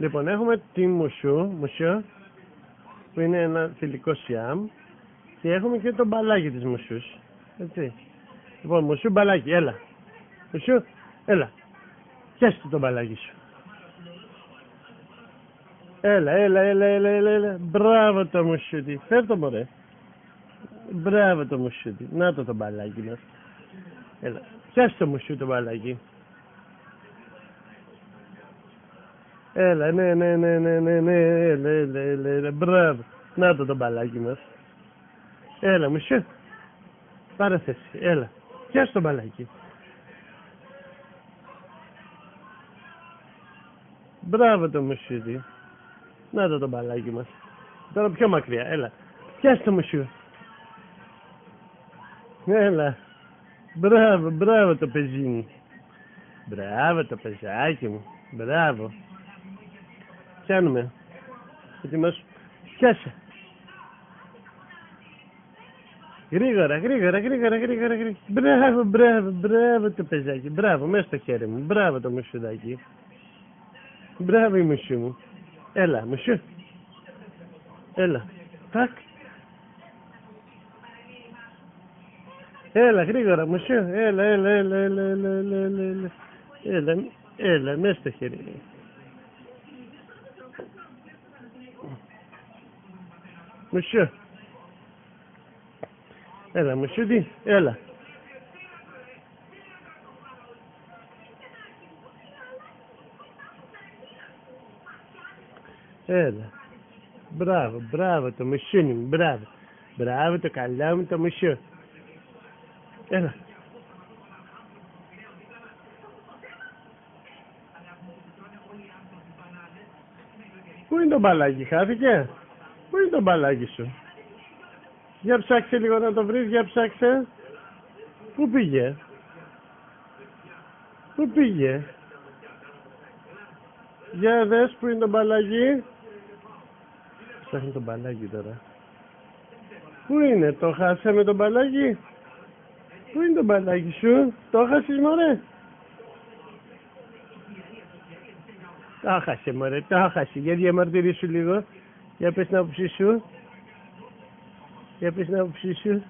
Λοιπόν, έχουμε τη μουσού, που είναι ένα θηλυκό σιάμ, και έχουμε και το μπαλάκι της μουσούς. Έτσι. Λοιπόν, μουσού, μπαλάκι, έλα. Μουσού, έλα. Πιάστε το μπαλάκι σου. Έλα. Μπράβο το μουσούτι. Φέρ' το μωρέ. Μπράβο το μουσούτι. Να το μπαλάκι μας. Έλα. Πιάστε το μουσού το μπαλάκι. Έλα, ναι, έλα, μπράβο. Να το μπαλάκι μας. Έλα, μουσού. Πάρε θέση, έλα. Πιάσε το μπαλάκι. Μπράβο το μουσούτι. Να το μπαλάκι μας. Τώρα πιο μακριά, έλα. Πιάσε το μουσού. Έλα. Μπράβο το πεζίνι. Μπράβο το πεζάκι μου. Μπράβο. Πιάνουμε. Ετοιμάσου. Πιάσε. Γρήγορα. Μπράβο το πεζάκι. Μπράβο, μέσα στο χέρι μου. Μπράβο το μουσουδάκι. Μπράβο η μουσού μου. Έλα, μουσού. Έλα. Τάκ. Έλα, γρήγορα, μουσού. Έλα, μέσα στο χέρι. Μουσού. Έλα, μουσούτι, έλα. Έλα. Μπράβο το μουσούνι μου, μπράβο. Μπράβο το καλό μου το μουσού. Έλα. Πού είναι το μπαλάκι, χάθηκε? Πού είναι το μπαλάκι σου? Για ψάξε λίγο να το βρεις, για ψάξε. Πού πήγε? Για δες που είναι το μπαλάκι. Ψάχνει το μπαλάκι τώρα. Πού είναι, το χάσαμε το μπαλάκι? Πού είναι το μπαλάκι σου? Το χάσεις μωρέ? Το χάσε μωρέ, το χάσε. Για διαμαρτυρήσου λίγο. Για πες την άποψή σου.